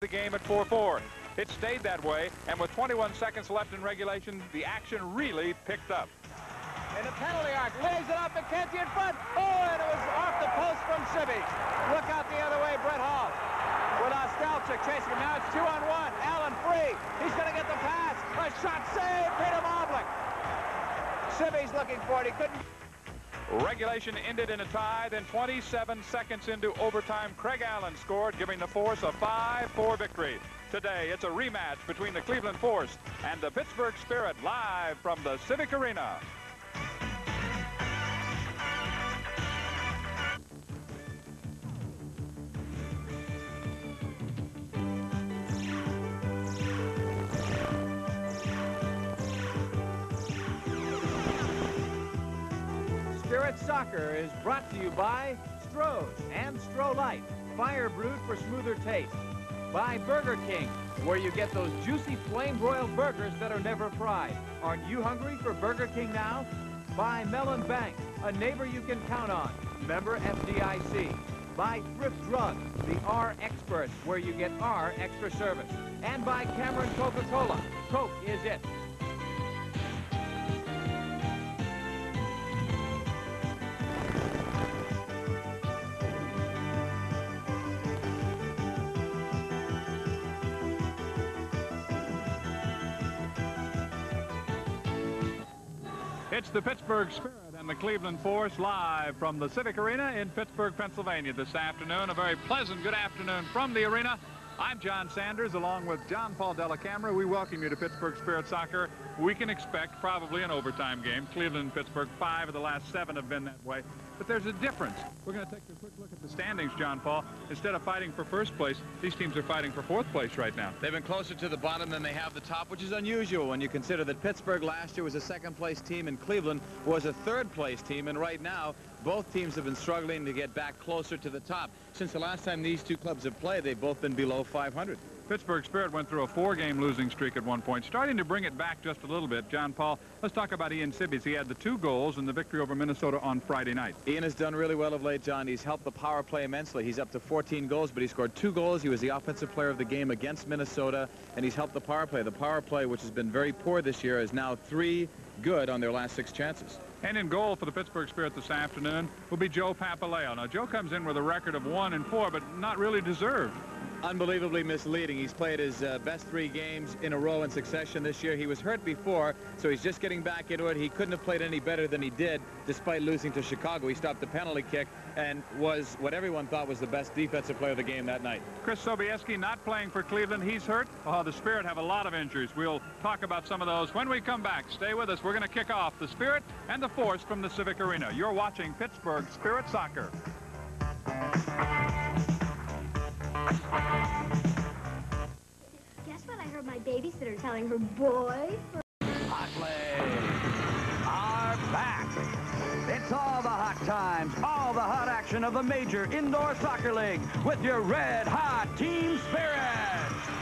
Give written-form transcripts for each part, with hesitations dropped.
the game at 4-4. It stayed that way, and with 21 seconds left in regulation, the action really picked up. In the penalty arc, lays it up, McKenzie in front. Oh, and it was off the post from Sibby. Look out the other way, Brett Hall. With Ostalchik chasing him. Now it's 2-on-1. Allen free. He's going to get the pass. A shot save. Peter Mavlik. Sibby's looking for it. He couldn't. Regulation ended in a tie, then 27 seconds into overtime, Craig Allen scored, giving the Force a 5-4 victory. Today, it's a rematch between the Cleveland Force and the Pittsburgh Spirit, live from the Civic Arena. Spirit Soccer is brought to you by Stroh's and Stroh Light, fire brewed for smoother taste. By Burger King, where you get those juicy flame-broiled burgers that are never fried. Aren't you hungry for Burger King now? By Mellon Bank, a neighbor you can count on. Member FDIC. By Thrift Drug, the R Experts, where you get R extra service. And by Cameron Coca-Cola. Coke is it. It's the Pittsburgh Spirit and the Cleveland Force live from the Civic Arena in Pittsburgh, Pennsylvania this afternoon. A very pleasant good afternoon from the arena. I'm John Sanders along with John Paul Della Camera. We welcome you to Pittsburgh Spirit Soccer. We can expect probably an overtime game. Cleveland and Pittsburgh, 5 of the last 7 have been that way. But there's a difference. We're going to take a quick look at the standings, John Paul. Instead of fighting for first place, these teams are fighting for 4th place right now. They've been closer to the bottom than they have the top, which is unusual when you consider that Pittsburgh last year was a 2nd place team and Cleveland was a 3rd place team. And right now, both teams have been struggling to get back closer to the top. Since the last time these two clubs have played, they've both been below 500. Pittsburgh Spirit went through a 4-game losing streak at one point, starting to bring it back just a little bit. John Paul, let's talk about Ian Sibbies. He had the 2 goals in the victory over Minnesota on Friday night. Ian has done really well of late, John. He's helped the power play immensely. He's up to 14 goals, but he scored 2 goals. He was the offensive player of the game against Minnesota, and he's helped the power play. The power play, which has been very poor this year, is now 3 good on their last 6 chances. And in goal for the Pittsburgh Spirit this afternoon will be Joe Papaleo. Now, Joe comes in with a record of 1-4, but not really deserved. Unbelievably misleading. He's played his best 3 games in a row in succession this year. He was hurt before, so he's just getting back into it. He couldn't have played any better than he did, despite losing to Chicago. He stopped the penalty kick and was what everyone thought was the best defensive player of the game that night. Chris Sobieski not playing for Cleveland. He's hurt. Oh, the Spirit have a lot of injuries. We'll talk about some of those when we come back. Stay with us. We're going to kick off the Spirit and the Force from the Civic Arena. You're watching Pittsburgh Spirit Soccer. Guess what I heard my babysitter telling her boy? Hot legs are back. It's all the hot times, all the hot action of the major indoor soccer league with your red hot Team Spirit.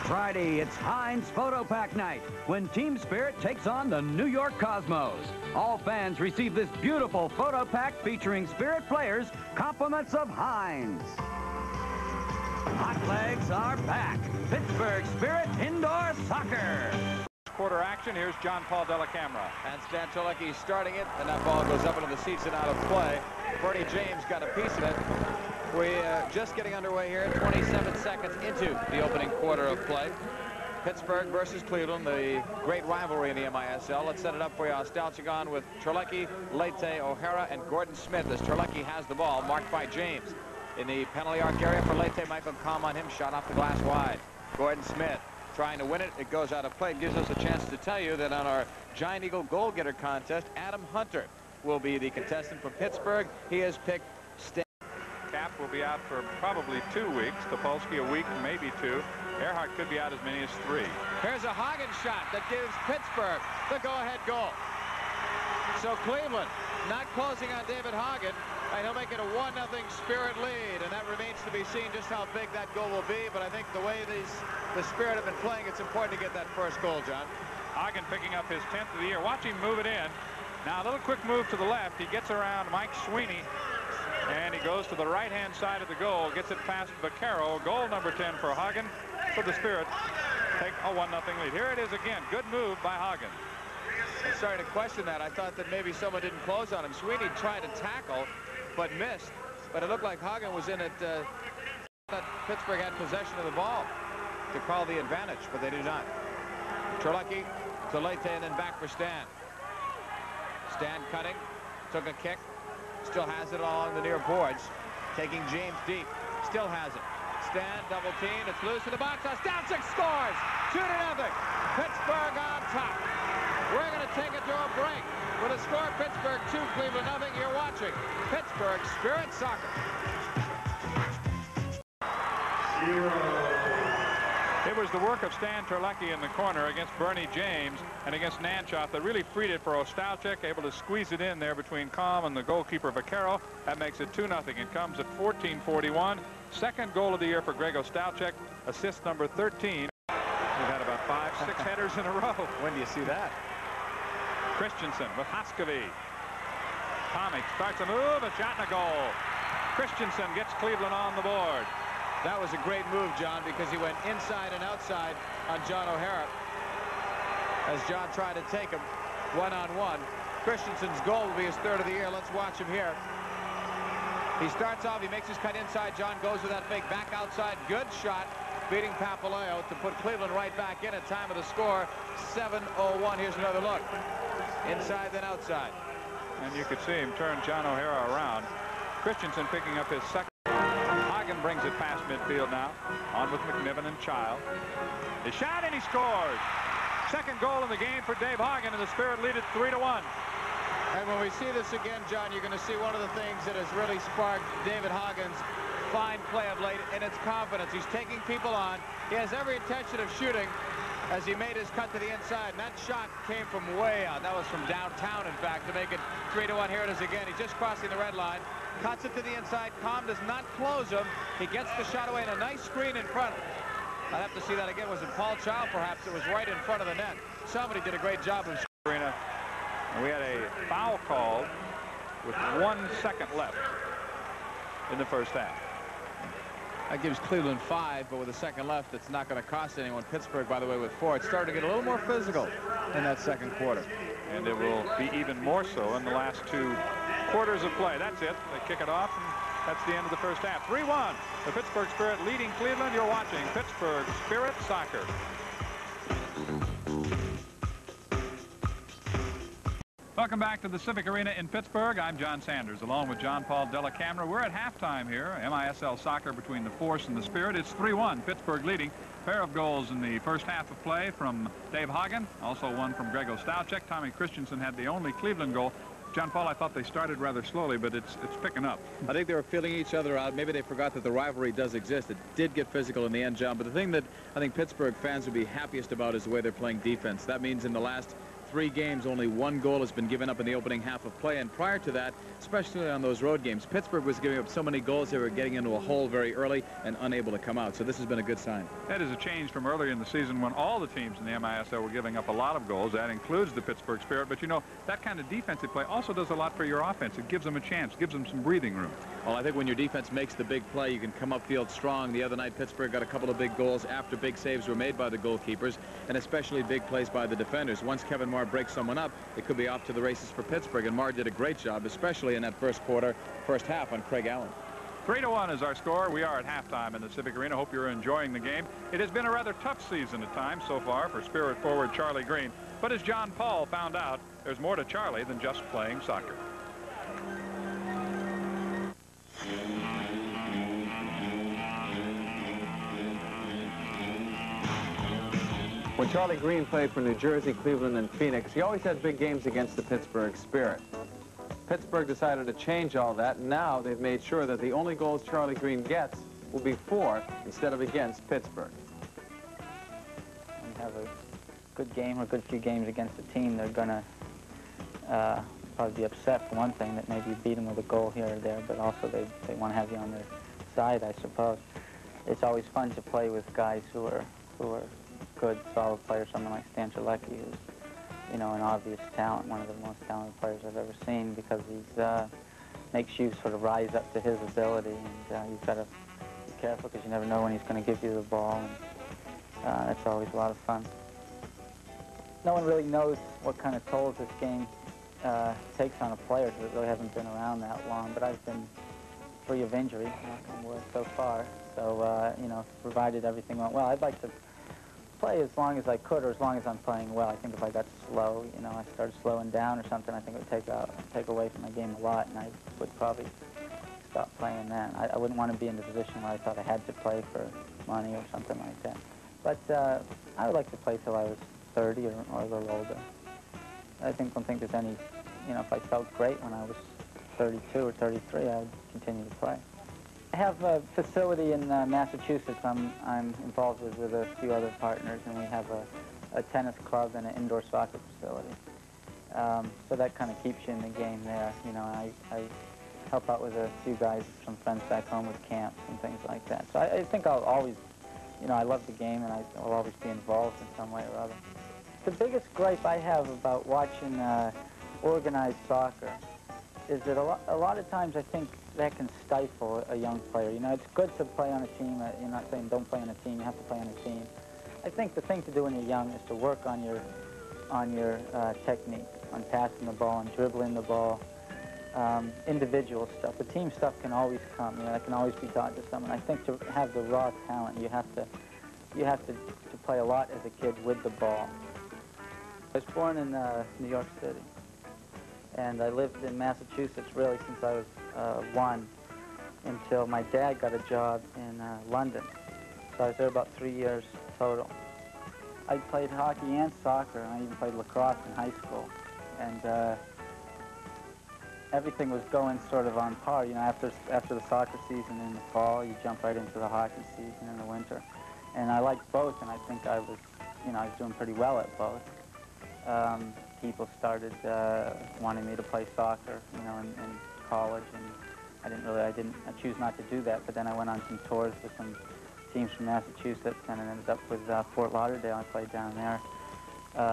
Friday, it's Heinz Photo Pack night when Team Spirit takes on the New York Cosmos. All fans receive this beautiful photo pack featuring Spirit players, compliments of Heinz. Hot legs are back. Pittsburgh Spirit Indoor Soccer. Quarter action. Here's John Paul Della Camera. And Stan Cholecki starting it, and that ball goes up into the seats and out of play. Bernie James got a piece of it. We're just getting underway here, 27 seconds into the opening quarter of play. Pittsburgh versus Cleveland, the great rivalry in the MISL. Let's set it up for you. Ostalchik on with Cholecki, Leite, O'Hara, and Gordon Smith as Cholecki has the ball, marked by James. In the penalty arc area for Leite, Michael Kalm on him, shot off the glass wide. Gordon Smith trying to win it. It goes out of play. It gives us a chance to tell you that on our Giant Eagle goal-getter contest, Adam Hunter will be the contestant from Pittsburgh. He has picked Stan. Cap will be out for probably 2 weeks. Topolsky a week, maybe 2. Earhart could be out as many as 3. Here's a Hagen shot that gives Pittsburgh the go-ahead goal. So Cleveland not closing on David Hagen, and he'll make it a 1-0 Spirit lead, and that remains to be seen just how big that goal will be. But I think the way the Spirit have been playing, it's important to get that first goal, John. Hagen picking up his 10th of the year. Watch him move it in. Now a little quick move to the left. He gets around Mike Sweeney, and he goes to the right-hand side of the goal, gets it past Vaccaro. Goal number 10 for Hagen. So the Spirit take a 1-0 lead. Here it is again. Good move by Hagen. I'm starting to question that. I thought that maybe someone didn't close on him. Sweeney tried to tackle, but missed. But it looked like Hagen was in it. That Pittsburgh had possession of the ball to call the advantage, but they do not. Terlecki to Leite and then back for Stan. Stan cutting, took a kick, still has it along the near boards, taking James deep, still has it. Stan double team, it's loose in the box. Stouczyk scores, 2-0. Pittsburgh on top. We're going to take it to a break with a score: Pittsburgh 2, Cleveland 0. You're watching Pittsburgh Spirit Soccer. It was the work of Stan Terlecki in the corner against Bernie James and against Nanchoff that really freed it for Stouczyk, able to squeeze it in there between Kalm and the goalkeeper Vaquero. That makes it 2-0. It comes at 14:41. Second goal of the year for Grego Stouczyk, assist number 13. We've had about 5-6 headers in a row. When do you see that? Christensen with Haskavy. Tomic starts a move, a shot and a goal. Christensen gets Cleveland on the board. That was a great move, John, because he went inside and outside on John O'Hara as John tried to take him one-on-one. Christensen's goal will be his 3rd of the year. Let's watch him here. He starts off, he makes his cut inside. John goes with that fake back outside. Good shot, beating Papaleo to put Cleveland right back in at time of the score, 7:01. Here's another look. Inside, then outside. And you could see him turn John O'Hara around. Christensen picking up his second. Hagen brings it past midfield now. On with McNiven and Child. His shot and he scores. Second goal in the game for Dave Hagen, and the Spirit lead it 3-1. And when we see this again, John, you're going to see one of the things that has really sparked David Hagen's fine play of late, and it's confidence. He's taking people on. He has every intention of shooting as he made his cut to the inside, and that shot came from way out. That was from downtown, in fact, to make it 3-1. Here it is again. He's just crossing the red line. Cuts it to the inside. Kalm does not close him. He gets the shot away, and a nice screen in front. I'd have to see that again. Was it Paul Child, perhaps? It was right in front of the net. Somebody did a great job of Arena. We had a foul called with 1 second left in the first half. That gives Cleveland 5, but with a second left, it's not going to cost anyone. Pittsburgh, by the way, with 4. It's starting to get a little more physical in that second quarter. And it will be even more so in the last 2 quarters of play. That's it. They kick it off, and that's the end of the first half. 3-1. The Pittsburgh Spirit leading Cleveland. You're watching Pittsburgh Spirit Soccer. Welcome back to the Civic Arena in Pittsburgh. I'm John Sanders, along with John Paul Della Camera. We're at halftime here. MISL soccer between the Force and the Spirit. It's 3-1. Pittsburgh leading. Pair of goals in the first half of play from Dave Hagen. Also one from Grego Stouczyk. Tommy Christensen had the only Cleveland goal. John Paul, I thought they started rather slowly, but it's picking up. I think they were feeling each other out. Maybe they forgot that the rivalry does exist. It did get physical in the end, John. But the thing that I think Pittsburgh fans would be happiest about is the way they're playing defense. That means in the last 3 games, only 1 goal has been given up in the opening half of play. And prior to that, especially on those road games, Pittsburgh was giving up so many goals they were getting into a hole very early and unable to come out. So this has been a good sign. That is a change from earlier in the season when all the teams in the MISL were giving up a lot of goals. That includes the Pittsburgh Spirit. But, you know, that kind of defensive play also does a lot for your offense. It gives them a chance, gives them some breathing room. Well, I think when your defense makes the big play, you can come upfield strong. The other night, Pittsburgh got a couple of big goals after big saves were made by the goalkeepers, and especially big plays by the defenders. Once Kevin Marr breaks someone up, it could be off to the races for Pittsburgh, and Marr did a great job, especially in that first half on Craig Allen. 3-1 is our score. We are at halftime in the Civic Arena. Hope you're enjoying the game. It has been a rather tough season at times so far for Spirit forward Charlie Greene. But as John Paul found out, there's more to Charlie than just playing soccer. When Charlie Greene played for New Jersey, Cleveland, and Phoenix, he always had big games against the Pittsburgh Spirit. Pittsburgh decided to change all that, and now they've made sure that the only goals Charlie Greene gets will be for instead of against Pittsburgh. When you have a good game or a good few games against a team, they're going to probably be upset for one thing that maybe you beat them with a goal here or there, but also they want to have you on their side, I suppose. It's always fun to play with guys who are good, solid players, someone like Stan Terlecki, who's, you know, an obvious talent, one of the most talented players I've ever seen, because he's makes you sort of rise up to his ability, and you've got to be careful because you never know when he's going to give you the ball. And That's always a lot of fun. No one really knows what kind of tolls this game takes on a player, because it really hasn't been around that long, but I've been free of injury, knock on wood, so far. So, you know, provided everything went well, I'd like to play as long as I could, or as long as I'm playing well. I think if I got slow, you know, I started slowing down or something, I think it would take away from my game a lot, and I would probably stop playing then. I wouldn't want to be in the position where I thought I had to play for money or something like that. But I would like to play till I was 30 or a little older. I don't think there's any, you know, if I felt great when I was 32 or 33, I would continue to play. I have a facility in Massachusetts I'm involved with a few other partners, and we have a tennis club and an indoor soccer facility. So that kind of keeps you in the game there. You know, I help out with a few guys, some friends back home with camps and things like that. So I think I'll always, you know, I love the game, and I'll always be involved in some way or other. The biggest gripe I have about watching organized soccer is that a lot of times I think that can stifle a young player. You know, it's good to play on a team. You're not saying don't play on a team. You have to play on a team. I think the thing to do when you're young is to work on your technique, on passing the ball and dribbling the ball, individual stuff. The team stuff can always come. You know, that can always be taught to someone. I think to have the raw talent, you have to play a lot as a kid with the ball. I was born in New York City, and I lived in Massachusetts really since I was 1 until my dad got a job in London. So I was there about 3 years total. I played hockey and soccer, and I even played lacrosse in high school. And everything was going sort of on par. You know, after the soccer season in the fall, you jump right into the hockey season in the winter. And I liked both, and I think I was doing pretty well at both. People started wanting me to play soccer, you know, in college, and I choose not to do that, but then I went on some tours with some teams from Massachusetts, and I ended up with Fort Lauderdale. I played down there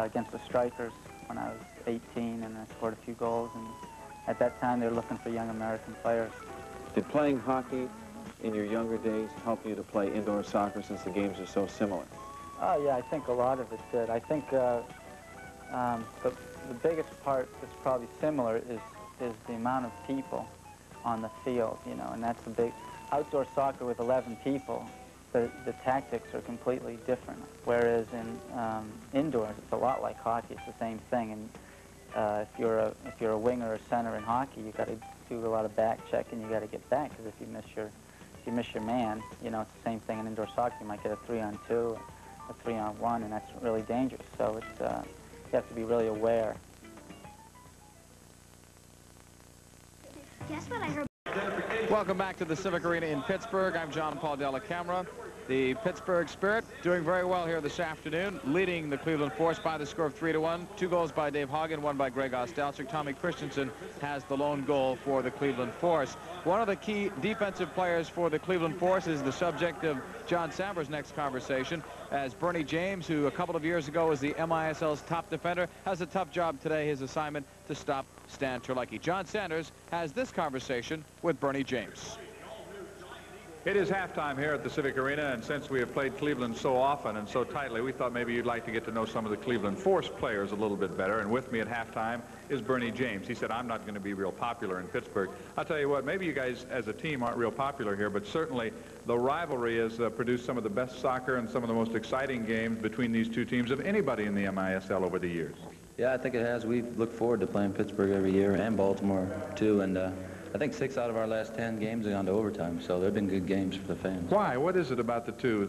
against the Strikers when I was 18, and I scored a few goals, and at that time they were looking for young American players. Did playing hockey in your younger days help you to play indoor soccer since the games are so similar? Oh yeah, I think a lot of it did. I think the biggest part that's probably similar is the amount of people on the field, you know, and that's the big outdoor soccer with 11 people. The tactics are completely different. Whereas in indoors, it's a lot like hockey. It's the same thing. And if you're a winger or center in hockey, you got to do a lot of back checking. You got to get back, because if you miss your man, you know, it's the same thing in indoor soccer. You might get a 3-on-2, a 3-on-1, and that's really dangerous. So it's you have to be really aware. Guess what I heard? Welcome back to the Civic Arena in Pittsburgh. I'm John Paul Della Camera. The Pittsburgh Spirit doing very well here this afternoon, leading the Cleveland Force by the score of 3-1. 2 goals by Dave Hagen, 1 by Greg Ostalchik. Tommy Christensen has the lone goal for the Cleveland Force. One of the key defensive players for the Cleveland Force is the subject of John Samber's next conversation, as Bernie James, who a couple of years ago was the MISL's top defender, has a tough job today, his assignment to stop Stan Terlecki. John Sanders has this conversation with Bernie James. It is halftime here at the Civic Arena, and since we have played Cleveland so often and so tightly, we thought maybe you'd like to get to know some of the Cleveland Force players a little bit better. And with me at halftime is Bernie James. He said, I'm not going to be real popular in Pittsburgh. I'll tell you what, maybe you guys as a team aren't real popular here, but certainly the rivalry has produced some of the best soccer and some of the most exciting games between these two teams of anybody in the MISL over the years. Yeah, I think it has. We've looked forward to playing Pittsburgh every year, and Baltimore too, and I think 6 out of our last 10 games have gone to overtime, so they've been good games for the fans. Why? What is it about the two?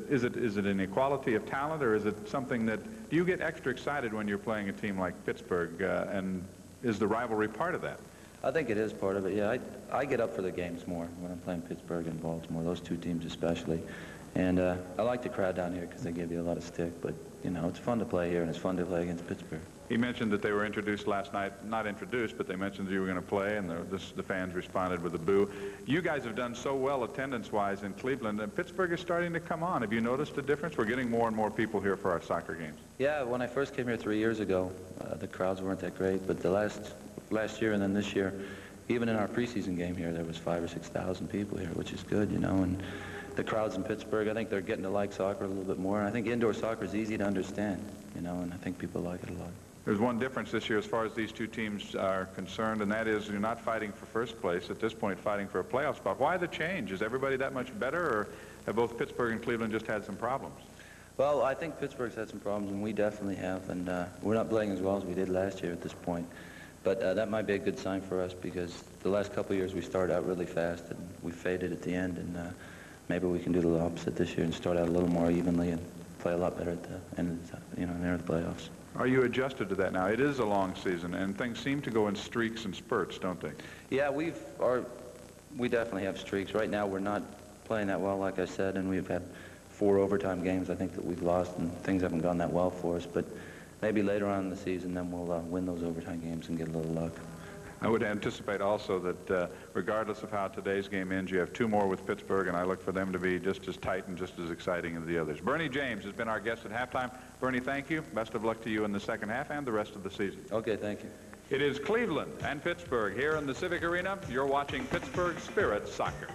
Is it an equality of talent, or is it something that, do you get extra excited when you're playing a team like Pittsburgh, and is the rivalry part of that? I think it is part of it, yeah. I get up for the games more when I'm playing Pittsburgh and Baltimore, those two teams especially. And I like the crowd down here because they give you a lot of stick, but, you know, it's fun to play here, and it's fun to play against Pittsburgh. He mentioned that they were introduced last night, not introduced, but they mentioned that you were going to play, and the fans responded with a boo. You guys have done so well attendance-wise in Cleveland, and Pittsburgh is starting to come on. Have you noticed a difference? We're getting more and more people here for our soccer games. Yeah, when I first came here 3 years ago, the crowds weren't that great, but the last year and then this year, even in our preseason game here, there was 5,000 or 6,000 people here, which is good, you know, and the crowds in Pittsburgh, I think they're getting to like soccer a little bit more. And I think indoor soccer is easy to understand, you know, and I think people like it a lot. There's one difference this year as far as these two teams are concerned, and that is you're not fighting for first place at this point, fighting for a playoff spot. Why the change? Is everybody that much better, or have both Pittsburgh and Cleveland just had some problems? Well, I think Pittsburgh's had some problems, and we definitely have, and we're not playing as well as we did last year at this point. But that might be a good sign for us, because the last couple of years we started out really fast, and we faded at the end, and maybe we can do the opposite this year and start out a little more evenly and play a lot better at the end of the, you know, near the playoffs. Are you adjusted to that now? It is a long season, and things seem to go in streaks and spurts, don't they? Yeah, we definitely have streaks. Right now we're not playing that well, like I said, and we've had 4 overtime games, I think, that we've lost, and things haven't gone that well for us. But maybe later on in the season, then we'll win those overtime games and get a little luck. I would anticipate also that regardless of how today's game ends, you have 2 more with Pittsburgh, and I look for them to be just as tight and just as exciting as the others. Bernie James has been our guest at halftime. Bernie, thank you. Best of luck to you in the second half and the rest of the season. Okay, thank you. It is Cleveland and Pittsburgh here in the Civic Arena. You're watching Pittsburgh Spirit Soccer.